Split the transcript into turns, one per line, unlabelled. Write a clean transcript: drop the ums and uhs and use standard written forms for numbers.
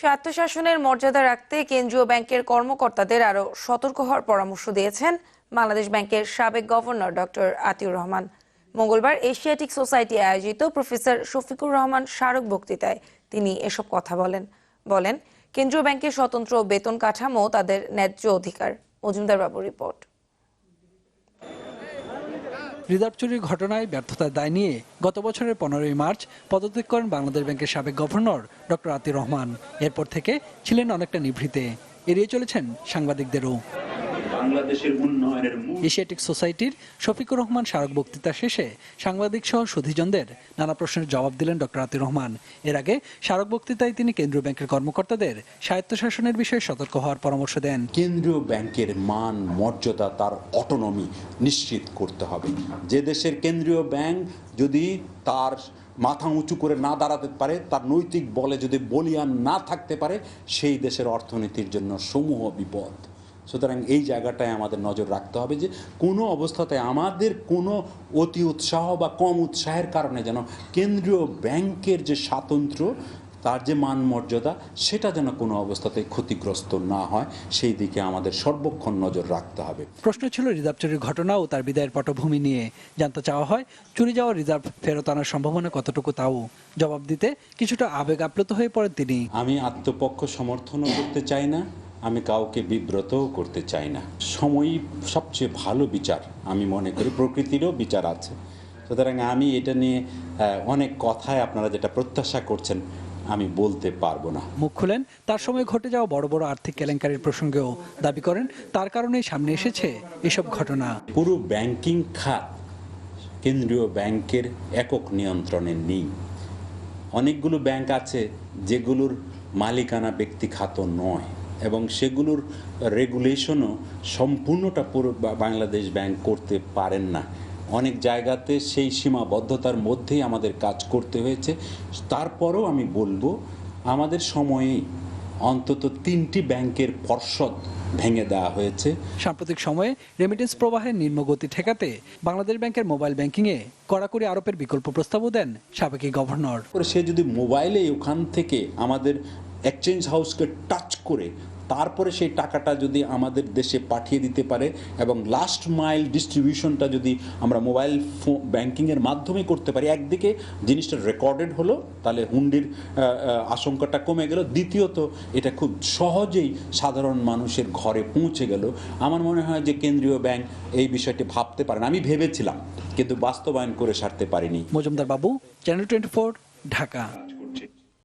স্বায়ত্তশাসনের মর্যাদা রাখতে কেন্দ্রীয় ব্যাংকের কর্মকর্তাদের আরও সতর্ক হওয়ার পরামর্শ দিয়েছেন বাংলাদেশ ব্যাংকের সাবেক গভর্নর ডক্টর আতিউর রহমান। মঙ্গলবার এশিয়াটিক সোসাইটি আয়োজিত প্রফেসর শফিকুর রহমান স্মারক বক্তৃতায় তিনি এসব কথা বলেন কেন্দ্রীয় ব্যাংকের স্বতন্ত্র বেতন কাঠামো তাদের ন্যায্য অধিকার। মজুমদার বাবুর রিপোর্ট।
রিজার্ভ চুরির ঘটনায় ব্যর্থতার দায় নিয়ে গত বছরের 15ই মার্চ পদত্যাগ করেন বাংলাদেশ ব্যাংকের সাবেক গভর্নর ডক্টর আতিউর রহমান। এরপর থেকে ছিলেন অনেকটা নিভৃতে, এড়িয়ে চলেছেন সাংবাদিকদেরও। এশিয়াটিক সোসাইটির শফিকুর রহমান স্মারক বক্তৃতা শেষে সাংবাদিক সহ সুধীজনদের নানা প্রশ্নের জবাব দিলেন ডক্টর আতিউর রহমান। এর আগে স্মারক বক্তৃতায় তিনি কেন্দ্রীয় ব্যাংকের কর্মকর্তাদের স্বায়ত্তশাসনের বিষয়ে সতর্ক হওয়ার পরামর্শ দেন।
কেন্দ্রীয় ব্যাংকের মান মর্যাদা, তার অটোনমি নিশ্চিত করতে হবে। যে দেশের কেন্দ্রীয় ব্যাংক যদি তার মাথা উঁচু করে না দাঁড়াতে পারে, তার নৈতিক বলে যদি বলিয়ান না থাকতে পারে, সেই দেশের অর্থনীতির জন্য সমূহ বিপদ। সুতরাং এই জায়গাটায় আমাদের নজর রাখতে হবে যে কোনো অবস্থাতে আমাদের কোনো অতি উৎসাহ বা কম উৎসাহের কারণে যেন কেন্দ্রীয় ব্যাংকের যে স্বাতন্ত্র্য, তার যে মান মর্যাদা, সেটা যেন কোনো অবস্থাতে ক্ষতিগ্রস্ত না হয়, সেই দিকে আমাদের সর্বক্ষণ নজর রাখতে হবে।
প্রশ্ন ছিল রিজার্ভ চুরির ঘটনা ও তার বিদায়ের পটভূমি নিয়ে। জানতে চাওয়া হয় চুরি যাওয়া রিজার্ভ ফেরত আনার সম্ভাবনা কতটুকু, তাও জবাব দিতে কিছুটা আবেগ আপ্লুত হয়ে পড়েন তিনি।
আমি আত্মপক্ষ সমর্থনও করতে চাই না, আমি কাউকে বিব্রতও করতে চাই না। সময়ই সবচেয়ে ভালো বিচার আমি মনে করি, প্রকৃতিরও বিচার আছে। সুতরাং আমি এটা নিয়ে অনেক কথায় আপনারা যেটা প্রত্যাশা করছেন আমি বলতে পারবো না।
মুখ খুলেন তার সময় ঘটে যাওয়া বড় বড় আর্থিক কেলেঙ্কারির প্রসঙ্গেও। দাবি করেন তার কারণেই সামনে এসেছে এসব ঘটনা।
পুরো ব্যাংকিং খাত কেন্দ্রীয় ব্যাংকের একক নিয়ন্ত্রণে নেই। অনেকগুলো ব্যাংক আছে যেগুলোর মালিকানা ব্যক্তিখাত নয়, এবং সেগুলোর রেগুলেশনও সম্পূর্ণটা পুরো বাংলাদেশ ব্যাংক করতে পারেন না। অনেক জায়গাতে সেই সীমাবদ্ধতার মধ্যেই আমাদের কাজ করতে হয়েছে। তারপরও আমি বলবো আমাদের সময়ে অন্তত 3টি ব্যাংকের পর্ষদ ভেঙে দেওয়া হয়েছে।
সাম্প্রতিক সময়ে রেমিটেন্স প্রবাহের নিম্নগতি ঠেকাতে বাংলাদেশ ব্যাংকের মোবাইল ব্যাংকিংয়ে কড়াকড়ি আরোপের বিকল্প প্রস্তাবও দেন সাবেক গভর্নর।
সে যদি মোবাইলে ওখান থেকে আমাদের এক্সচেঞ্জ হাউসকে টাচ করে তারপরে সেই টাকাটা যদি আমাদের দেশে পাঠিয়ে দিতে পারে, এবং লাস্ট মাইল ডিস্ট্রিবিউশনটা যদি আমরা মোবাইল ব্যাংকিংয়ের মাধ্যমে করতে পারি, একদিকে জিনিসটা রেকর্ডেড হলো, তাহলে হুন্ডির আশঙ্কাটা কমে গেল। দ্বিতীয়ত এটা খুব সহজেই সাধারণ মানুষের ঘরে পৌঁছে গেল। আমার মনে হয় যে কেন্দ্রীয় ব্যাংক এই বিষয়টি ভাবতে পারেন। আমি ভেবেছিলাম, কিন্তু বাস্তবায়ন করে সারতে পারিনি।
মজুমদার বাবু, চ্যানেল 24, ঢাকা।